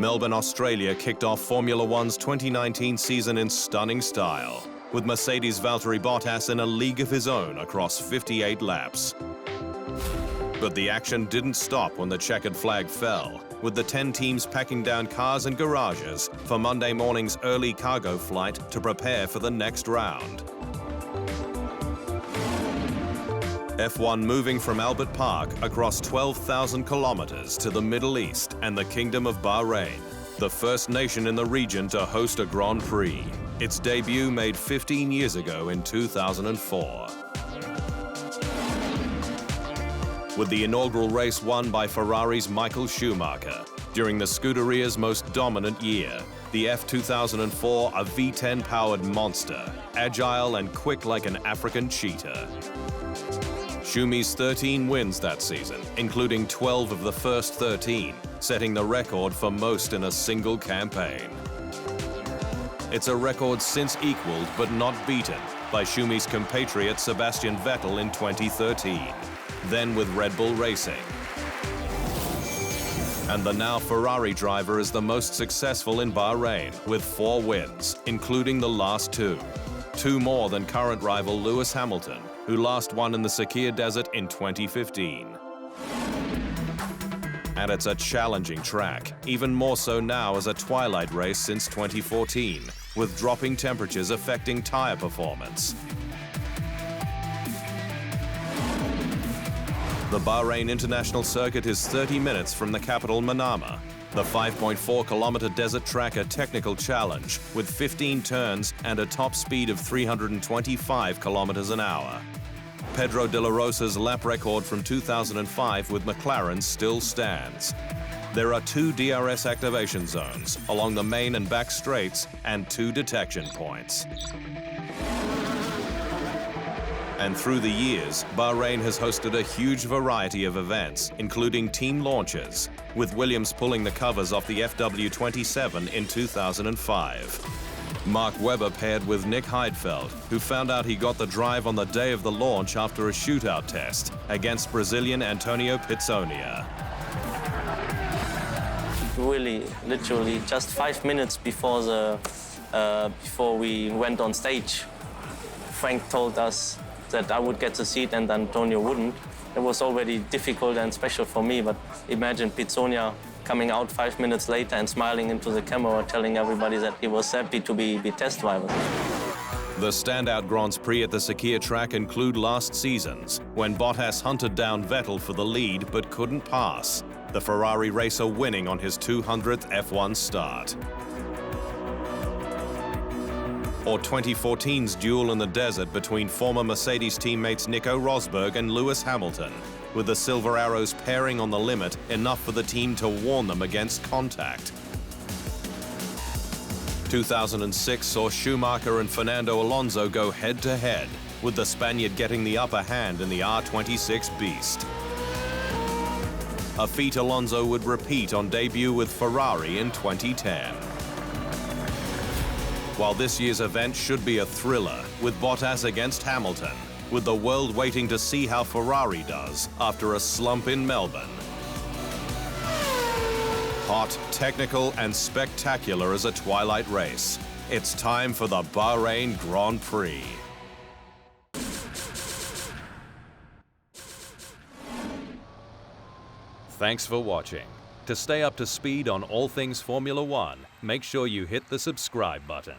Melbourne Australia kicked off Formula One's 2019 season in stunning style, with Mercedes Valtteri Bottas in a league of his own across 58 laps. But the action didn't stop when the checkered flag fell, with the 10 teams packing down cars and garages for Monday morning's early cargo flight to prepare for the next round. F1 moving from Albert Park across 12,000 kilometers to the Middle East and the Kingdom of Bahrain, the first nation in the region to host a Grand Prix. Its debut made 15 years ago in 2004. With the inaugural race won by Ferrari's Michael Schumacher. During the Scuderia's most dominant year, the F2004 a V10-powered monster, agile and quick like an African cheetah. Schumi's 13 wins that season, including 12 of the first 13, setting the record for most in a single campaign. It's a record since equaled but not beaten by Schumi's compatriot Sebastian Vettel in 2013, then with Red Bull Racing. And the now Ferrari driver is the most successful in Bahrain, with 4 wins, including the last 2. 2 more than current rival Lewis Hamilton, who last won in the Sakir Desert in 2015. And it's a challenging track, even more so now as a twilight race since 2014, with dropping temperatures affecting tire performance. The Bahrain International Circuit is 30 minutes from the capital Manama. The 5.4-kilometer desert track a technical challenge with 15 turns and a top speed of 325 kilometers an hour. Pedro de la Rosa's lap record from 2005 with McLaren still stands. There are 2 DRS activation zones along the main and back straights and 2 detection points. And through the years, Bahrain has hosted a huge variety of events, including team launches, with Williams pulling the covers off the FW27 in 2005. Mark Webber paired with Nick Heidfeld, who found out he got the drive on the day of the launch after a shootout test against Brazilian Antonio Pizzonia. Really, literally, just 5 minutes before we went on stage, Frank told us that I would get the seat and Antonio wouldn't. It was already difficult and special for me, but imagine Pizzonia coming out 5 minutes later and smiling into the camera, telling everybody that he was happy to be test driver. The standout Grands Prix at the Sakir track include last season's, when Bottas hunted down Vettel for the lead but couldn't pass, the Ferrari racer winning on his 200th F1 start. Or 2014's duel in the desert between former Mercedes teammates Nico Rosberg and Lewis Hamilton, with the Silver Arrows pairing on the limit enough for the team to warn them against contact. 2006 saw Schumacher and Fernando Alonso go head-to-head, with the Spaniard getting the upper hand in the R26 Beast. A feat Alonso would repeat on debut with Ferrari in 2010. While this year's event should be a thriller, with Bottas against Hamilton, with the world waiting to see how Ferrari does after a slump in Melbourne. Hot, technical, and spectacular as a twilight race. It's time for the Bahrain Grand Prix. Thanks for watching. To stay up to speed on all things Formula One, make sure you hit the subscribe button.